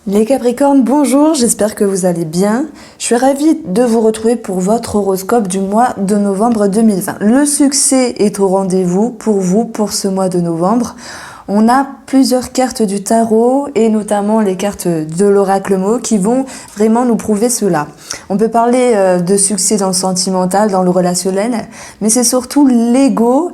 Les Capricornes, bonjour, j'espère que vous allez bien. Je suis ravie de vous retrouver pour votre horoscope du mois de novembre 2020. Le succès est au rendez-vous pour vous pour ce mois de novembre. On a plusieurs cartes du tarot et notamment les cartes de l'oracle mot qui vont vraiment nous prouver cela. On peut parler de succès dans le sentimental, dans le relationnel, mais c'est surtout l'ego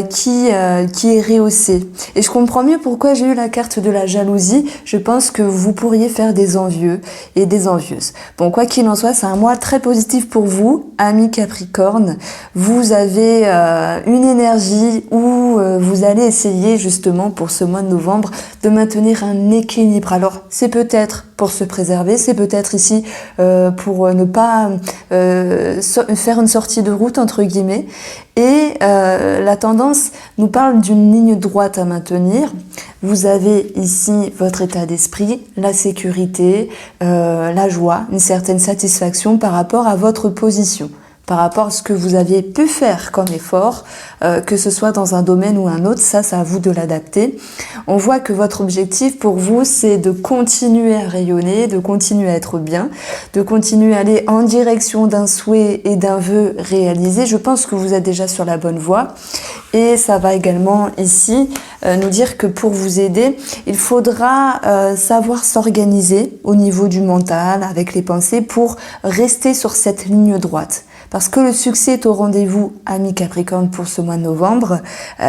qui est rehaussé. Et je comprends mieux pourquoi j'ai eu la carte de la jalousie. Je pense que vous pourriez faire des envieux et des envieuses. Bon, quoi qu'il en soit, c'est un mois très positif pour vous, amis Capricorne. Vous avez une énergie où vous allez essayer justement pour ce mois de novembre de maintenir un équilibre. Alors c'est peut-être pour se préserver, c'est peut-être ici pour ne pas faire une sortie de route entre guillemets. Et la tendance nous parle d'une ligne droite à maintenir. Vous avez ici votre état d'esprit, la sécurité, la joie, une certaine satisfaction par rapport à votre position, par rapport à ce que vous aviez pu faire comme effort, que ce soit dans un domaine ou un autre, ça c'est à vous de l'adapter. On voit que votre objectif pour vous, c'est de continuer à rayonner, de continuer à être bien, de continuer à aller en direction d'un souhait et d'un vœu réalisé. Je pense que vous êtes déjà sur la bonne voie. Et ça va également ici nous dire que pour vous aider, il faudra savoir s'organiser au niveau du mental, avec les pensées, pour rester sur cette ligne droite. Parce que le succès est au rendez-vous, amis Capricorne, pour ce mois de novembre.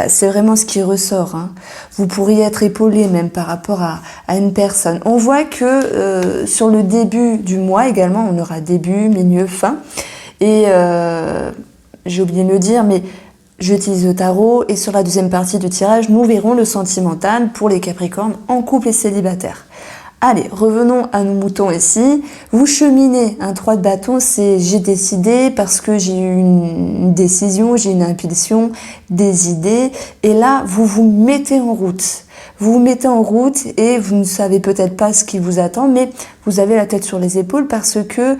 C'est vraiment ce qui ressort. Hein. Vous pourriez être épaulé même par rapport à une personne. On voit que sur le début du mois également, on aura début, milieu, fin. Et j'ai oublié de le dire, mais j'utilise le tarot. Et sur la deuxième partie du tirage, nous verrons le sentimental pour les Capricornes en couple et célibataire. Allez, revenons à nos moutons ici. Vous cheminez, un 3 de bâton, c'est j'ai décidé parce que j'ai eu une décision, j'ai une impulsion, des idées. Et là, vous vous mettez en route. Vous vous mettez en route et vous ne savez peut-être pas ce qui vous attend, mais vous avez la tête sur les épaules parce que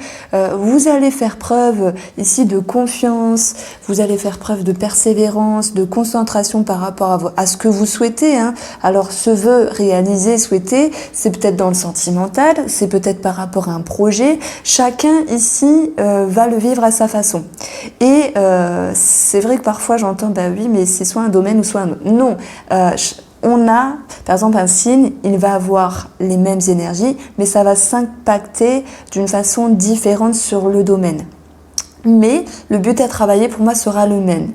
vous allez faire preuve ici de confiance, vous allez faire preuve de persévérance, de concentration par rapport à ce que vous souhaitez. Hein. Alors ce vœu réalisé, souhaité, c'est peut-être dans le sentimental, c'est peut-être par rapport à un projet. Chacun ici va le vivre à sa façon. Et c'est vrai que parfois j'entends, bah oui, mais c'est soit un domaine ou soit un autre. Non, on a, par exemple, un signe, il va avoir les mêmes énergies, mais ça va s'impacter d'une façon différente sur le domaine. Mais le but à travailler, pour moi, sera le même.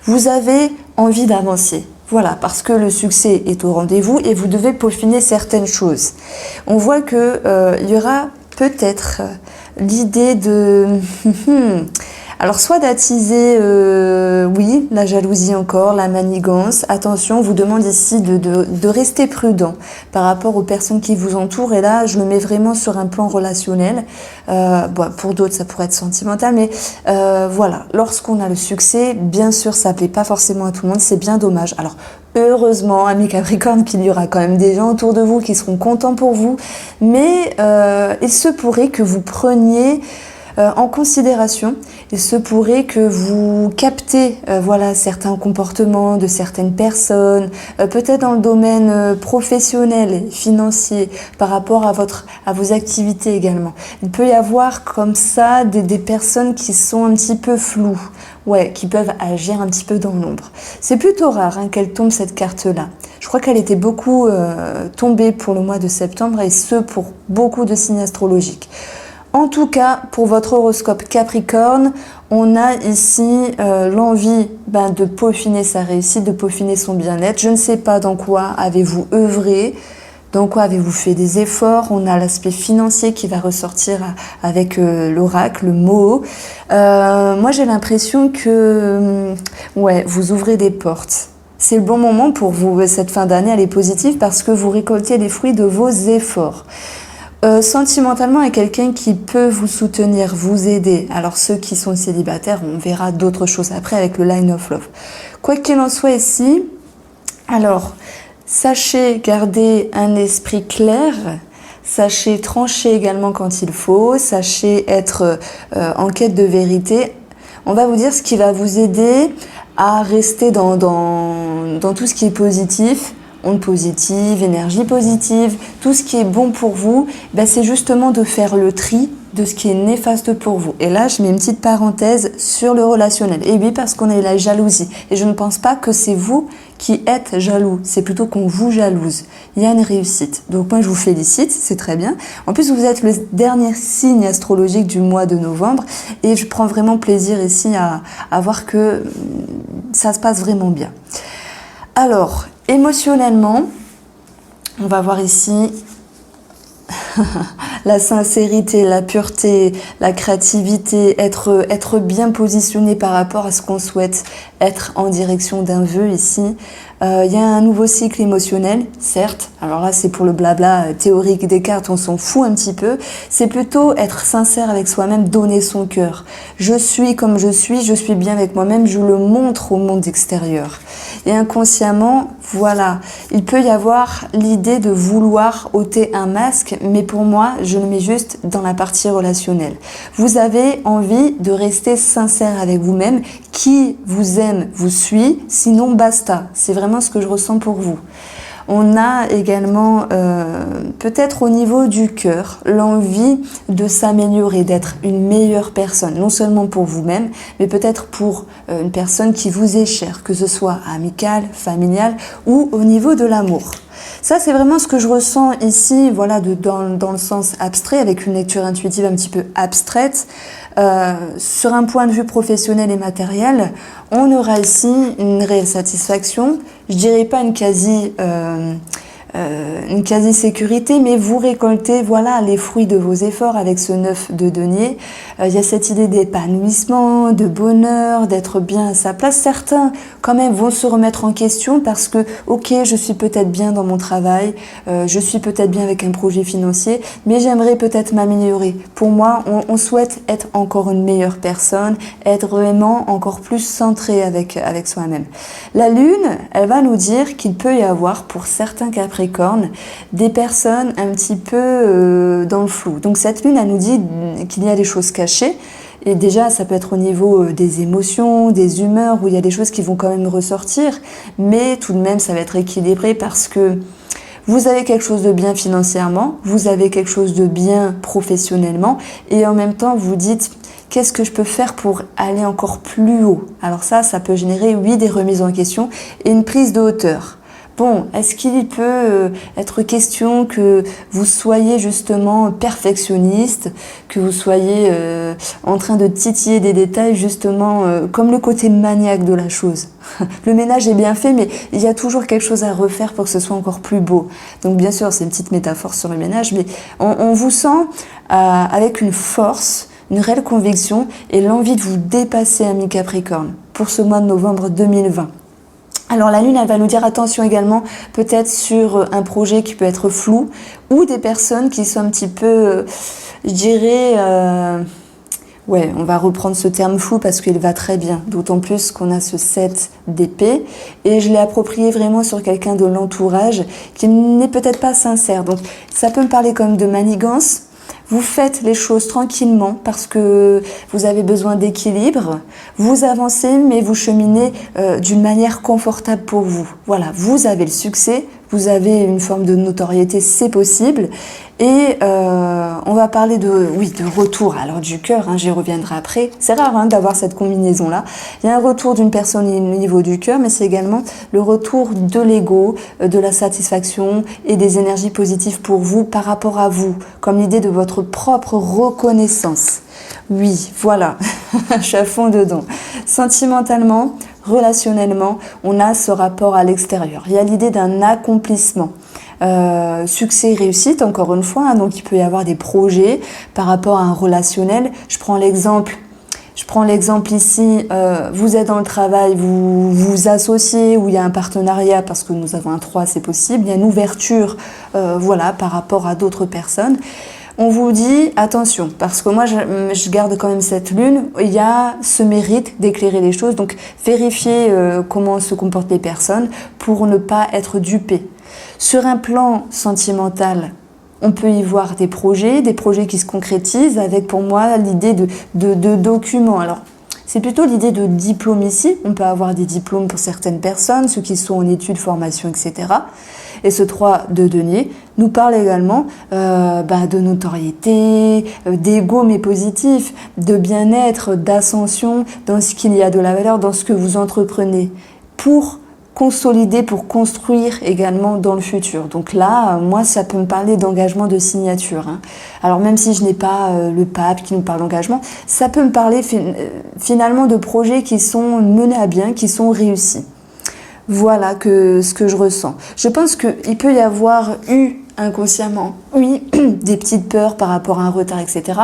Vous avez envie d'avancer. Voilà, parce que le succès est au rendez-vous et vous devez peaufiner certaines choses. On voit que il y aura peut-être l'idée de... Alors, soit d'attiser, oui, la jalousie encore, la manigance. Attention, on vous demande ici de rester prudent par rapport aux personnes qui vous entourent. Et là, je le mets vraiment sur un plan relationnel. Bon, pour d'autres, ça pourrait être sentimental. Mais voilà, lorsqu'on a le succès, bien sûr, ça ne plaît pas forcément à tout le monde. C'est bien dommage. Alors, heureusement, amis Capricorne, qu'il y aura quand même des gens autour de vous qui seront contents pour vous. Mais il se pourrait que vous preniez... en considération, il se pourrait que vous captez voilà, certains comportements de certaines personnes, peut-être dans le domaine professionnel, financier, par rapport à vos activités également. Il peut y avoir comme ça des personnes qui sont un petit peu floues, ouais, qui peuvent agir un petit peu dans l'ombre. C'est plutôt rare hein, qu'elle tombe cette carte-là. Je crois qu'elle était beaucoup tombée pour le mois de septembre et ce pour beaucoup de signes astrologiques. En tout cas, pour votre horoscope Capricorne, on a ici l'envie de peaufiner sa réussite, de peaufiner son bien-être. Je ne sais pas dans quoi avez-vous œuvré, dans quoi avez-vous fait des efforts. On a l'aspect financier qui va ressortir avec l'oracle, le mot. Moi, j'ai l'impression que ouais, vous ouvrez des portes. C'est le bon moment pour vous. Cette fin d'année, elle est positive parce que vous récoltez les fruits de vos efforts. Sentimentalement, il y a quelqu'un qui peut vous soutenir, vous aider. Alors ceux qui sont célibataires, on verra d'autres choses après avec le line of love. Quoi qu'il en soit ici, alors sachez garder un esprit clair, sachez trancher également quand il faut, sachez être en quête de vérité. On va vous dire ce qui va vous aider à rester dans tout ce qui est positif. ondes positives, énergie positive, tout ce qui est bon pour vous, c'est justement de faire le tri de ce qui est néfaste pour vous. Et là, je mets une petite parenthèse sur le relationnel. Et oui, parce qu'on a la jalousie. Et je ne pense pas que c'est vous qui êtes jaloux. C'est plutôt qu'on vous jalouse. Il y a une réussite. Donc moi, je vous félicite. C'est très bien. En plus, vous êtes le dernier signe astrologique du mois de novembre. Et je prends vraiment plaisir ici à voir que ça se passe vraiment bien. Alors, émotionnellement, on va voir ici la sincérité, la pureté, la créativité, être bien positionné par rapport à ce qu'on souhaite être en direction d'un vœu ici. Il y a un nouveau cycle émotionnel, certes. Alors là, c'est pour le blabla théorique des cartes, on s'en fout un petit peu. C'est plutôt être sincère avec soi-même, donner son cœur. Je suis comme je suis bien avec moi-même, je le montre au monde extérieur. Et inconsciemment, voilà, il peut y avoir l'idée de vouloir ôter un masque, mais pour moi, je le mets juste dans la partie relationnelle. Vous avez envie de rester sincère avec vous-même, qui vous aime, vous suit, sinon basta. C'est vraiment ce que je ressens pour vous. On a également, peut-être au niveau du cœur, l'envie de s'améliorer, d'être une meilleure personne, non seulement pour vous-même, mais peut-être pour une personne qui vous est chère, que ce soit amicale, familiale ou au niveau de l'amour. Ça, c'est vraiment ce que je ressens ici, voilà, dans le sens abstrait, avec une lecture intuitive un petit peu abstraite. Sur un point de vue professionnel et matériel, on aura ici une réelle satisfaction. Je dirais pas une quasi-sécurité, mais vous récoltez voilà, les fruits de vos efforts avec ce 9 de denier. Il y a cette idée d'épanouissement, de bonheur, d'être bien à sa place. Certains, quand même, vont se remettre en question parce que, ok, je suis peut-être bien dans mon travail, je suis peut-être bien avec un projet financier, mais j'aimerais peut-être m'améliorer. Pour moi, on souhaite être encore une meilleure personne, être vraiment encore plus centré avec soi-même. La Lune, elle va nous dire qu'il peut y avoir, pour certains Capricornes, des personnes un petit peu dans le flou. Donc cette Lune, elle nous dit qu'il y a des choses cachées. Et déjà, ça peut être au niveau des émotions, des humeurs, où il y a des choses qui vont quand même ressortir. Mais tout de même, ça va être équilibré parce que vous avez quelque chose de bien financièrement, vous avez quelque chose de bien professionnellement, et en même temps, vous dites... Qu'est-ce que je peux faire pour aller encore plus haut? Alors ça peut générer, oui, des remises en question et une prise de hauteur. Bon, est-ce qu'il peut être question que vous soyez justement perfectionniste, que vous soyez en train de titiller des détails justement comme le côté maniaque de la chose? Le ménage est bien fait, mais il y a toujours quelque chose à refaire pour que ce soit encore plus beau. Donc bien sûr, c'est une petite métaphore sur le ménage, mais on vous sent avec une force, une réelle conviction et l'envie de vous dépasser, ami Capricorne, pour ce mois de novembre 2020. Alors la Lune, elle va nous dire attention également peut-être sur un projet qui peut être flou ou des personnes qui sont un petit peu, je dirais... Ouais, on va reprendre ce terme flou parce qu'il va très bien, d'autant plus qu'on a ce 7 d'épée et je l'ai approprié vraiment sur quelqu'un de l'entourage qui n'est peut-être pas sincère. Donc ça peut me parler comme de manigance. Vous faites les choses tranquillement parce que vous avez besoin d'équilibre. Vous avancez, mais vous cheminez d'une manière confortable pour vous. Voilà, vous avez le succès, vous avez une forme de notoriété, c'est possible. Et on va parler de retour. Alors du cœur, j'y reviendrai après. C'est rare d'avoir cette combinaison-là. Il y a un retour d'une personne au niveau du cœur, mais c'est également le retour de l'ego, de la satisfaction et des énergies positives pour vous par rapport à vous, comme l'idée de votre propre reconnaissance. Oui, voilà, je suis à fond dedans. Sentimentalement, relationnellement, on a ce rapport à l'extérieur. Il y a l'idée d'un accomplissement. Succès, réussite, encore une fois, donc il peut y avoir des projets par rapport à un relationnel. Je prends l'exemple ici, vous êtes dans le travail, vous vous associez, où il y a un partenariat, parce que nous avons un 3, c'est possible, il y a une ouverture par rapport à d'autres personnes. On vous dit attention, parce que moi je garde quand même cette lune, il y a ce mérite d'éclairer les choses, donc vérifiez comment se comportent les personnes pour ne pas être dupé. Sur un plan sentimental, on peut y voir des projets qui se concrétisent avec pour moi l'idée de documents. Alors, C'est plutôt l'idée de diplôme ici. On peut avoir des diplômes pour certaines personnes, ceux qui sont en études, formation, etc. Et ce 3 de denier nous parle également de notoriété, d'ego mais positif, de bien-être, d'ascension dans ce qu'il y a de la valeur, dans ce que vous entreprenez pour consolider, pour construire également dans le futur. Donc là, moi, ça peut me parler d'engagement, de signature. Alors même si je n'ai pas le pape qui nous parle d'engagement, ça peut me parler finalement de projets qui sont menés à bien, qui sont réussis. Voilà ce que je ressens. Je pense qu'il peut y avoir eu inconsciemment, oui, des petites peurs par rapport à un retard, etc.,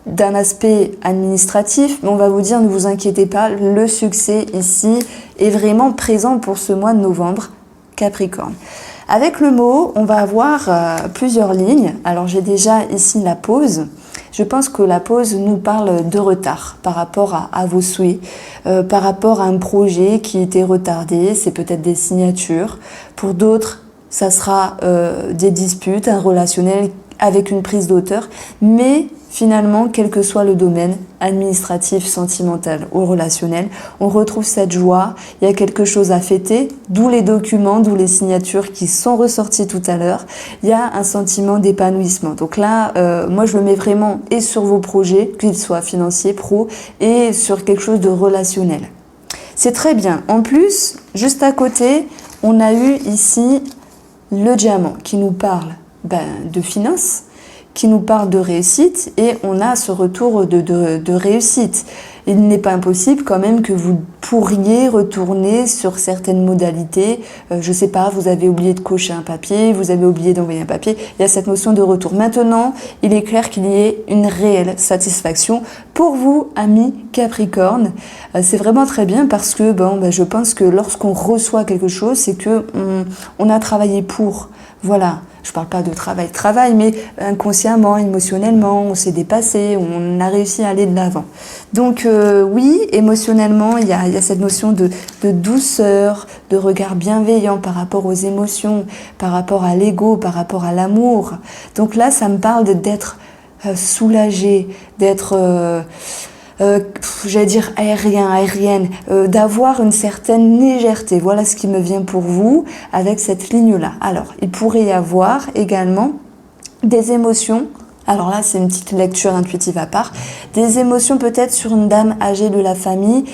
d'un aspect administratif, mais on va vous dire, ne vous inquiétez pas, le succès ici est vraiment présent pour ce mois de novembre, Capricorne. Avec le mot, on va avoir plusieurs lignes. Alors j'ai déjà ici la pause. Je pense que la pause nous parle de retard par rapport à vos souhaits, par rapport à un projet qui était retardé, c'est peut-être des signatures. Pour d'autres, ça sera des disputes, un relationnel avec une prise d'auteur, mais finalement, quel que soit le domaine, administratif, sentimental ou relationnel, on retrouve cette joie, il y a quelque chose à fêter, d'où les documents, d'où les signatures qui sont ressorties tout à l'heure, il y a un sentiment d'épanouissement. Donc là, moi je le mets vraiment et sur vos projets, qu'ils soient financiers, pro, et sur quelque chose de relationnel. C'est très bien. En plus, juste à côté, on a eu ici le diamant qui nous parle de finances, qui nous parle de réussite, et on a ce retour de réussite. Il n'est pas impossible quand même que vous pourriez retourner sur certaines modalités. Je sais pas, vous avez oublié de cocher un papier, vous avez oublié d'envoyer un papier. Il y a cette notion de retour. Maintenant, il est clair qu'il y ait une réelle satisfaction pour vous, amis Capricorne. C'est vraiment très bien parce que je pense que lorsqu'on reçoit quelque chose, c'est que on a travaillé pour. Voilà. Je parle pas de travail, mais inconsciemment, émotionnellement, on s'est dépassé, on a réussi à aller de l'avant. Donc oui, émotionnellement, il y a cette notion de douceur, de regard bienveillant par rapport aux émotions, par rapport à l'ego, par rapport à l'amour. Donc là, ça me parle d'être soulagé, d'être... j'allais dire aérienne, d'avoir une certaine légèreté. Voilà ce qui me vient pour vous avec cette ligne-là. Alors, il pourrait y avoir également des émotions. Alors là, c'est une petite lecture intuitive à part. Des émotions peut-être sur une dame âgée de la famille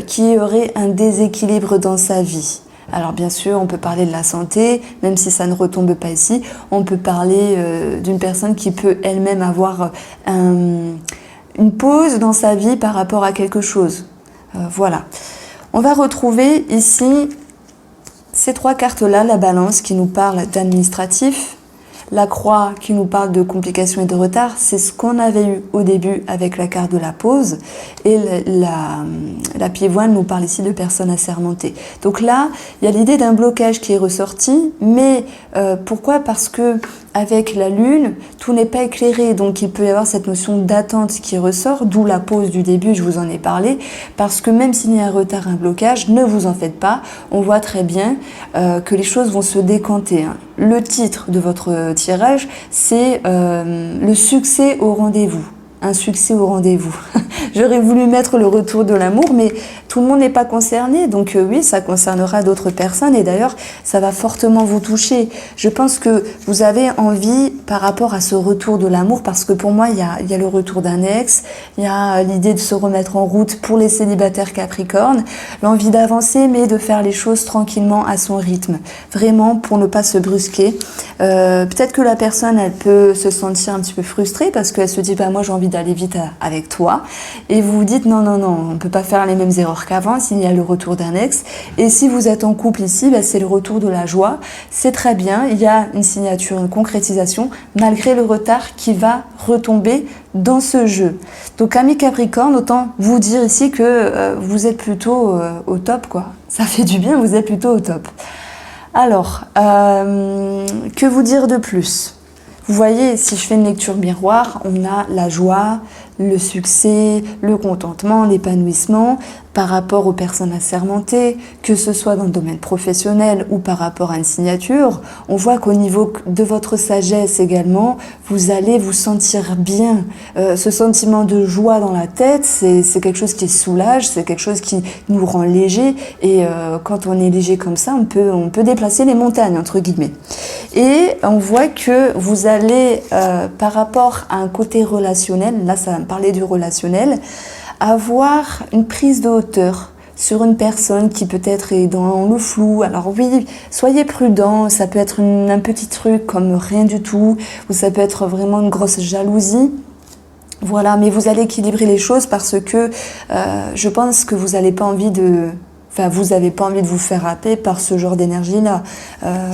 qui aurait un déséquilibre dans sa vie. Alors bien sûr, on peut parler de la santé, même si ça ne retombe pas ici. On peut parler d'une personne qui peut elle-même avoir une pause dans sa vie par rapport à quelque chose. Voilà. On va retrouver ici ces 3 cartes-là, la balance qui nous parle d'administratif, la croix qui nous parle de complications et de retard, c'est ce qu'on avait eu au début avec la carte de la pause, et la pied-voile nous parle ici de personnes assermentées. Donc là, il y a l'idée d'un blocage qui est ressorti, mais pourquoi ? Parce que avec la lune, tout n'est pas éclairé, donc il peut y avoir cette notion d'attente qui ressort, d'où la pause du début, je vous en ai parlé, parce que même s'il y a un retard, un blocage, ne vous en faites pas, on voit très bien que les choses vont se décanter. Le titre de votre tirage, c'est le succès au rendez-vous. Un succès au rendez-vous. J'aurais voulu mettre le retour de l'amour, mais tout le monde n'est pas concerné, donc oui, ça concernera d'autres personnes, et d'ailleurs, ça va fortement vous toucher. Je pense que vous avez envie par rapport à ce retour de l'amour, parce que pour moi, il y a le retour d'un ex, il y a l'idée de se remettre en route pour les célibataires Capricorne, l'envie d'avancer, mais de faire les choses tranquillement à son rythme, vraiment pour ne pas se brusquer. Peut-être que la personne, elle peut se sentir un petit peu frustrée, parce qu'elle se dit, moi j'ai envie d'aller vite avec toi, et vous vous dites non, on ne peut pas faire les mêmes erreurs qu'avant s'il y a le retour d'un ex. Et si vous êtes en couple ici, c'est le retour de la joie, c'est très bien, il y a une signature, une concrétisation, malgré le retard qui va retomber dans ce jeu. Donc amis Capricorne, autant vous dire ici que vous êtes plutôt au top, quoi. Ça fait du bien, vous êtes plutôt au top. Alors, que vous dire de plus ? Vous voyez, si je fais une lecture miroir, on a la joie, le succès, le contentement, l'épanouissement. par rapport aux personnes assermentées, que ce soit dans le domaine professionnel ou par rapport à une signature. On voit qu'au niveau de votre sagesse également, vous allez vous sentir bien. Ce sentiment de joie dans la tête, c'est quelque chose qui soulage, c'est quelque chose qui nous rend léger. Et quand on est léger comme ça, on peut déplacer les montagnes, entre guillemets. Et on voit que vous allez, par rapport à un côté relationnel, là ça va me parler du relationnel, avoir une prise de hauteur sur une personne qui peut-être est dans le flou. Alors oui, soyez prudent, ça peut être un petit truc comme rien du tout, ou ça peut être vraiment une grosse jalousie. Voilà, mais vous allez équilibrer les choses parce que je pense que vous n'avez pas envie de... Enfin, vous n'avez pas envie de vous faire happer par ce genre d'énergie-là.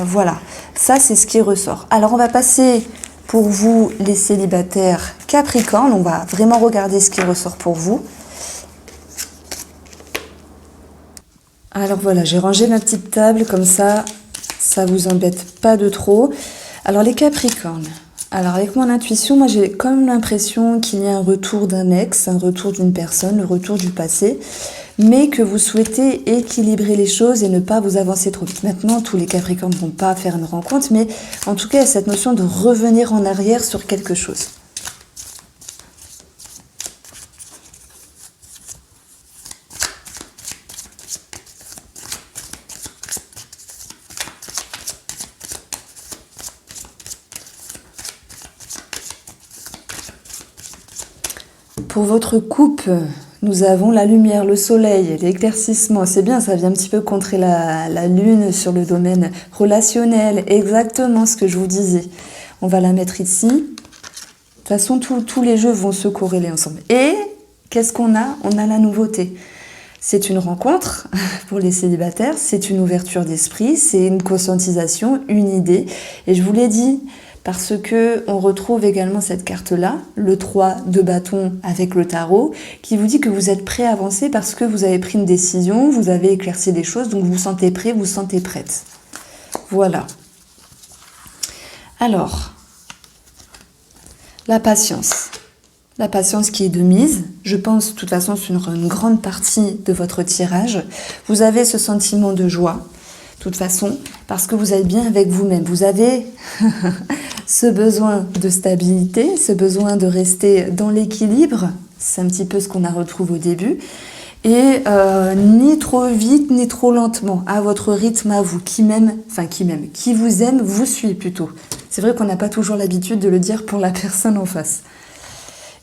Voilà, ça c'est ce qui ressort. Alors on va passer... Pour vous, les célibataires Capricorne, on va vraiment regarder ce qui ressort pour vous. Alors voilà, j'ai rangé ma petite table, comme ça vous embête pas de trop. Alors les Capricornes, alors avec mon intuition, moi j'ai comme l'impression qu'il y a un retour d'un ex, un retour d'une personne, le retour du passé, mais que vous souhaitez équilibrer les choses et ne pas vous avancer trop vite. Maintenant, tous les Capricornes ne vont pas faire une rencontre, mais en tout cas, il y a cette notion de revenir en arrière sur quelque chose. Pour votre couple, nous avons la lumière, le soleil, l'éclaircissement. C'est bien, ça vient un petit peu contrer la lune sur le domaine relationnel. Exactement ce que je vous disais. On va la mettre ici. De toute façon, tous les jeux vont se corréler ensemble. Et qu'est-ce qu'on a? On a la nouveauté. C'est une rencontre pour les célibataires, c'est une ouverture d'esprit, c'est une conscientisation, une idée. Et je vous l'ai dit, parce que on retrouve également cette carte-là, le 3 de bâton avec le tarot, qui vous dit que vous êtes prêt à avancer parce que vous avez pris une décision, vous avez éclairci des choses, donc vous vous sentez prêt, vous vous sentez prête. Voilà. Alors, la patience. La patience qui est de mise, je pense de toute façon sur une grande partie de votre tirage, vous avez ce sentiment de joie, de toute façon, parce que vous êtes bien avec vous-même. Vous avez ce besoin de stabilité, ce besoin de rester dans l'équilibre, c'est un petit peu ce qu'on a retrouvé au début, et ni trop vite, ni trop lentement, à votre rythme à vous, qui vous aime, vous suit plutôt. C'est vrai qu'on n'a pas toujours l'habitude de le dire pour la personne en face.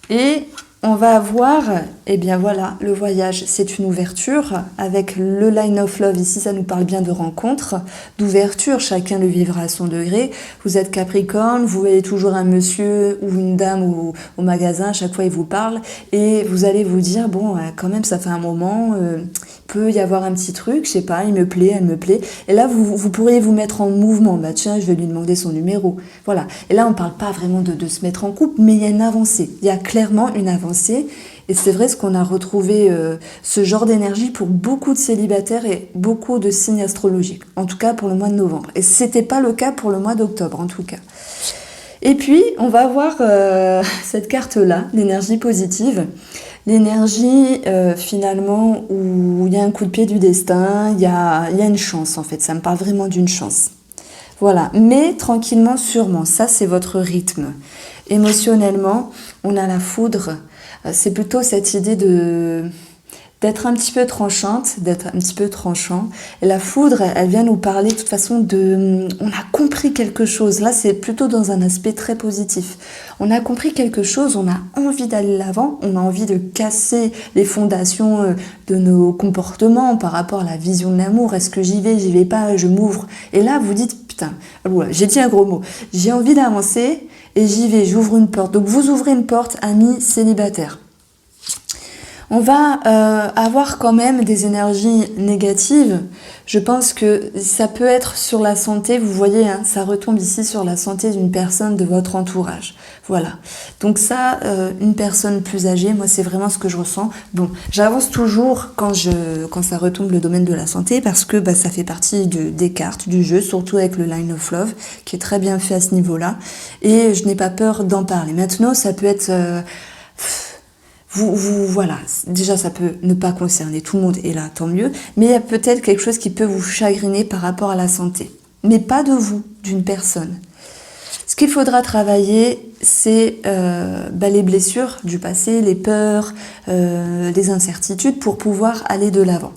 Et on va avoir, eh bien voilà, le voyage, c'est une ouverture. Avec le line of love, ici, ça nous parle bien de rencontre, d'ouverture, chacun le vivra à son degré. Vous êtes Capricorne, vous voyez toujours un monsieur ou une dame au magasin, à chaque fois il vous parle, et vous allez vous dire, bon, quand même, ça fait un moment, peut y avoir un petit truc, je sais pas, il me plaît, elle me plaît. Et là, vous pourriez vous mettre en mouvement. Bah tiens, je vais lui demander son numéro. Voilà. Et là, on parle pas vraiment de se mettre en couple, mais il y a une avancée. Il y a clairement une avancée. Et c'est vrai ce qu'on a retrouvé, ce genre d'énergie pour beaucoup de célibataires et beaucoup de signes astrologiques. En tout cas, pour le mois de novembre. Et c'était pas le cas pour le mois d'octobre, en tout cas. Et puis, on va voir cette carte-là, l'énergie positive. L'énergie, finalement, où il y a un coup de pied du destin, il y a une chance, en fait. Ça me parle vraiment d'une chance. Voilà. Mais tranquillement, sûrement. Ça, c'est votre rythme. Émotionnellement, on a la foudre. C'est plutôt cette idée d'être un petit peu tranchante, d'être un petit peu tranchant. Et la foudre, elle vient nous parler de toute façon on a compris quelque chose. Là, c'est plutôt dans un aspect très positif. On a compris quelque chose, on a envie d'aller de l'avant, on a envie de casser les fondations de nos comportements par rapport à la vision de l'amour. Est-ce que j'y vais pas, je m'ouvre. Et là, vous dites, putain, j'ai dit un gros mot. J'ai envie d'avancer et j'y vais, j'ouvre une porte. Donc, vous ouvrez une porte, amis célibataires. On va avoir quand même des énergies négatives. Je pense que ça peut être sur la santé. Vous voyez, hein, ça retombe ici sur la santé d'une personne de votre entourage. Voilà. Donc ça, une personne plus âgée, moi, c'est vraiment ce que je ressens. Bon, j'avance toujours quand ça retombe le domaine de la santé parce que ça fait partie des cartes du jeu, surtout avec le line of love, qui est très bien fait à ce niveau-là. Et je n'ai pas peur d'en parler. Maintenant, ça peut être... Voilà, déjà ça peut ne pas concerner tout le monde, et là tant mieux, mais il y a peut-être quelque chose qui peut vous chagriner par rapport à la santé, mais pas de vous, d'une personne. Ce qu'il faudra travailler, c'est les blessures du passé, les peurs, les incertitudes pour pouvoir aller de l'avant.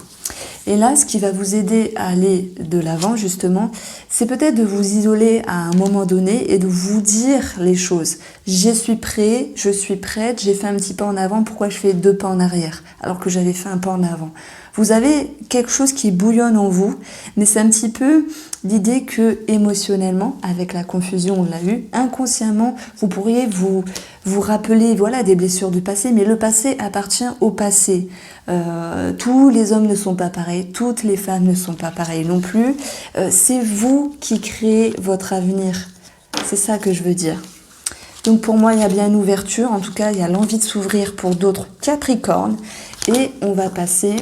Et là, ce qui va vous aider à aller de l'avant, justement, c'est peut-être de vous isoler à un moment donné et de vous dire les choses. Je suis prêt, je suis prête, j'ai fait un petit pas en avant, pourquoi je fais 2 pas en arrière alors que j'avais fait un pas en avant? Vous avez quelque chose qui bouillonne en vous, mais c'est un petit peu l'idée que émotionnellement, avec la confusion, on l'a eu, inconsciemment, vous pourriez vous rappeler des blessures du passé, mais le passé appartient au passé. Tous les hommes ne sont pas pareils, toutes les femmes ne sont pas pareilles non plus. C'est vous qui créez votre avenir. C'est ça que je veux dire. Donc pour moi, il y a bien une ouverture, en tout cas, il y a l'envie de s'ouvrir pour d'autres Capricornes. Et on va passer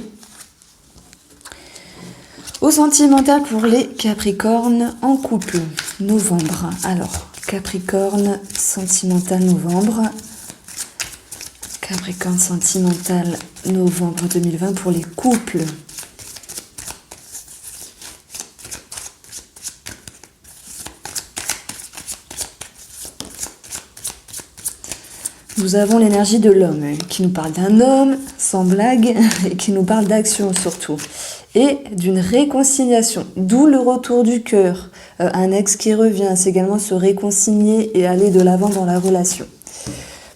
au sentimental pour les Capricornes en couple. Novembre. Alors, Capricorne, sentimental novembre. Capricorne sentimental novembre 2020 pour les couples. Nous avons l'énergie de l'homme qui nous parle d'un homme, sans blague, et qui nous parle d'action surtout. Et d'une réconciliation, d'où le retour du cœur. Un ex qui revient, c'est également se réconcilier et aller de l'avant dans la relation.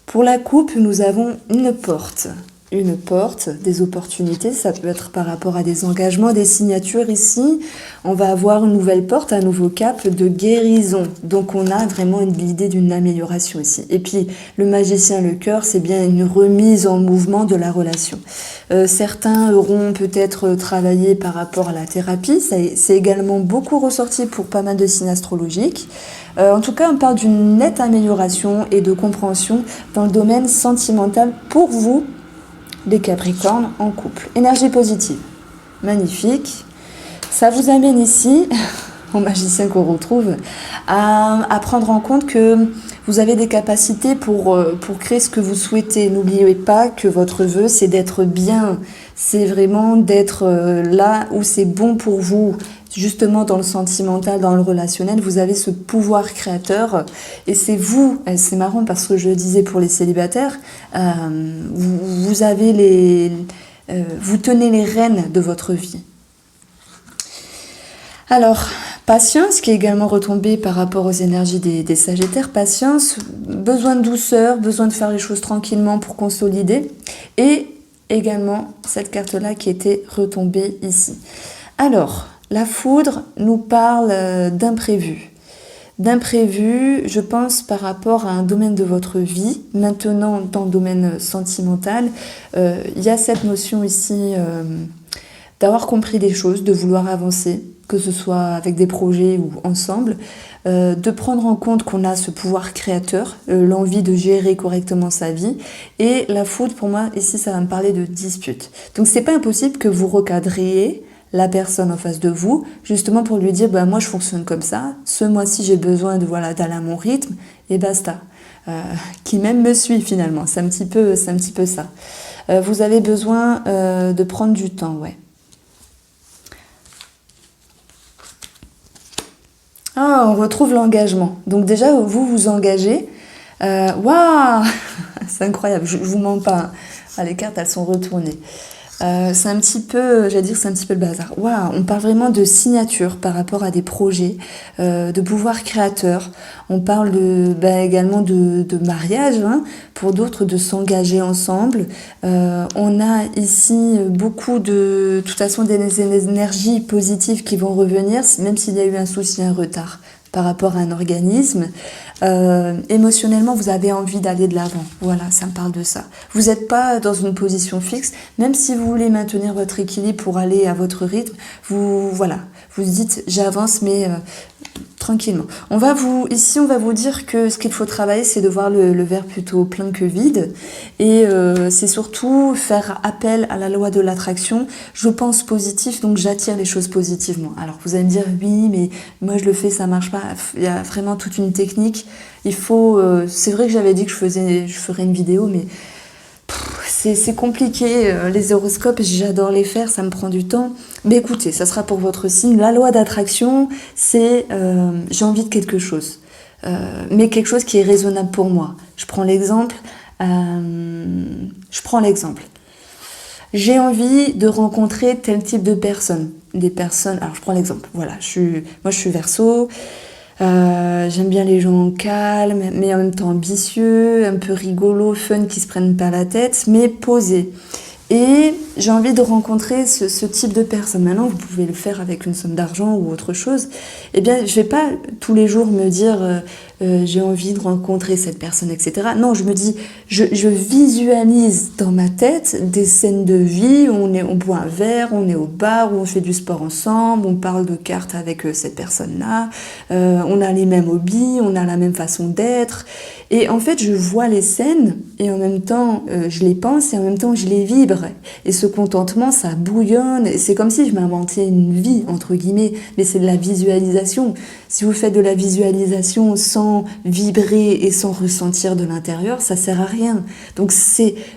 Pour la coupe, nous avons une porte, des opportunités, ça peut être par rapport à des engagements, des signatures ici. On va avoir une nouvelle porte, un nouveau cap de guérison. Donc on a vraiment l'idée d'une amélioration ici. Et puis le magicien, le cœur, c'est bien une remise en mouvement de la relation. Certains auront peut-être travaillé par rapport à la thérapie, c'est également beaucoup ressorti pour pas mal de signes astrologiques. En tout cas, on parle d'une nette amélioration et de compréhension dans le domaine sentimental pour vous, les Capricornes en couple. Énergie positive, magnifique. Ça vous amène ici, au magicien qu'on retrouve, à prendre en compte que vous avez des capacités pour créer ce que vous souhaitez. N'oubliez pas que votre vœu, c'est d'être bien. C'est vraiment d'être là où c'est bon pour vous. Justement, dans le sentimental, dans le relationnel, vous avez ce pouvoir créateur. Et c'est vous, c'est marrant parce que je le disais pour les célibataires, vous avez vous tenez les rênes de votre vie. Alors, patience, qui est également retombée par rapport aux énergies des Sagittaires. Patience, besoin de douceur, besoin de faire les choses tranquillement pour consolider. Et également, cette carte-là qui était retombée ici. Alors, la foudre nous parle d'imprévu. D'imprévu, je pense, par rapport à un domaine de votre vie. Maintenant, dans le domaine sentimental, il y a cette notion ici d'avoir compris des choses, de vouloir avancer, que ce soit avec des projets ou ensemble, de prendre en compte qu'on a ce pouvoir créateur, l'envie de gérer correctement sa vie. Et la foudre, pour moi, ici, ça va me parler de dispute. Donc, c'est pas impossible que vous recadriez la personne en face de vous, justement pour lui dire moi je fonctionne comme ça, ce mois-ci j'ai besoin d'aller à mon rythme, et basta. Qui même me suit finalement, c'est un petit peu ça. Vous avez besoin de prendre du temps, ouais. Ah, on retrouve l'engagement. Donc déjà, vous vous engagez. Waouh, c'est incroyable, je vous mens pas. Ah, les cartes, elles sont retournées. C'est un petit peu, c'est un petit peu le bazar. Waouh, on parle vraiment de signature par rapport à des projets, de pouvoir créateur. On parle également de mariage, pour d'autres de s'engager ensemble. On a ici beaucoup de toute façon des énergies positives qui vont revenir, même s'il y a eu un souci, un retard par rapport à un organisme. Émotionnellement, vous avez envie d'aller de l'avant. Voilà, ça me parle de ça. Vous n'êtes pas dans une position fixe, même si vous voulez maintenir votre équilibre pour aller à votre rythme. Vous dites j'avance, mais tranquillement. Ici, on va vous dire que ce qu'il faut travailler, c'est de voir le verre plutôt plein que vide. Et c'est surtout faire appel à la loi de l'attraction. Je pense positif, donc j'attire les choses positivement. Alors, vous allez me dire, oui, mais moi, je le fais, ça marche pas. Il y a vraiment toute une technique. C'est vrai que j'avais dit que je ferais une vidéo, mais c'est compliqué, les horoscopes, j'adore les faire, ça me prend du temps. Mais écoutez, ça sera pour votre signe. La loi d'attraction, c'est j'ai envie de quelque chose. Mais quelque chose qui est raisonnable pour moi. Je prends l'exemple. J'ai envie de rencontrer tel type de personnes. Des personnes. Alors je prends l'exemple. Voilà, moi je suis Verseau. J'aime bien les gens calmes, mais en même temps ambitieux, un peu rigolos, fun, qui se prennent pas la tête, mais posés. Et j'ai envie de rencontrer ce type de personne. Maintenant, vous pouvez le faire avec une somme d'argent ou autre chose. Eh bien, je vais pas tous les jours me dire j'ai envie de rencontrer cette personne, etc. Non, je me dis, je visualise dans ma tête des scènes de vie où on boit un verre, on est au bar, où on fait du sport ensemble, on parle de cartes avec cette personne-là, on a les mêmes hobbies, on a la même façon d'être. Et en fait, je vois les scènes et en même temps, je les pense et en même temps, je les vibre. Et ce contentement, ça bouillonne. C'est comme si je m'inventais une vie, entre guillemets, mais c'est de la visualisation. Si vous faites de la visualisation sans vibrer et sans ressentir de l'intérieur, ça sert à rien. Donc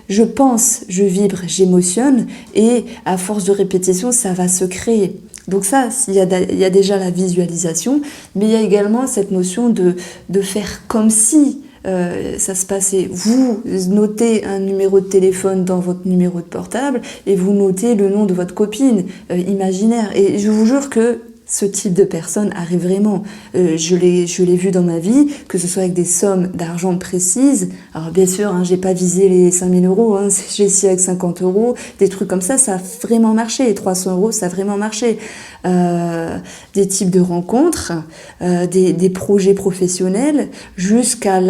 je pense, je vibre, j'émotionne et à force de répétition, ça va se créer. Donc ça, il y a déjà la visualisation, mais il y a également cette notion de faire comme si ça se passait. Vous notez un numéro de téléphone dans votre numéro de portable et vous notez le nom de votre copine imaginaire. Et je vous jure que ce type de personne arrive vraiment. Je l'ai vu dans ma vie, que ce soit avec des sommes d'argent précises. Alors bien sûr, j'ai pas visé les 5 000 €, j'ai essayé avec 50 €, des trucs comme ça a vraiment marché. Et 300 €, ça a vraiment marché. Des types de rencontres, des projets professionnels, jusqu'à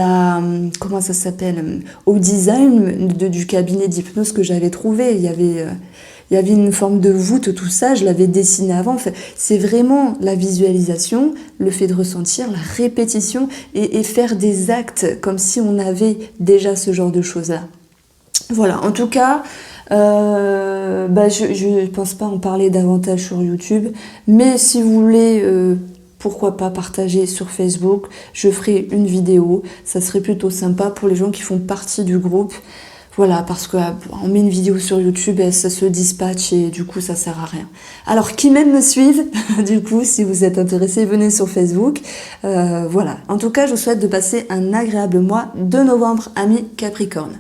comment ça s'appelle, au design du cabinet d'hypnose que j'avais trouvé. Il y avait une forme de voûte, tout ça, je l'avais dessiné avant. Enfin, c'est vraiment la visualisation, le fait de ressentir, la répétition et faire des actes comme si on avait déjà ce genre de choses-là. Voilà, en tout cas, je pense pas en parler davantage sur YouTube, mais si vous voulez, pourquoi pas partager sur Facebook, je ferai une vidéo, ça serait plutôt sympa pour les gens qui font partie du groupe. Voilà, parce qu'on met une vidéo sur YouTube et ça se dispatche et du coup ça sert à rien. Alors qui même me suivent, du coup si vous êtes intéressés, venez sur Facebook. Voilà, en tout cas je vous souhaite de passer un agréable mois de novembre, amis Capricorne.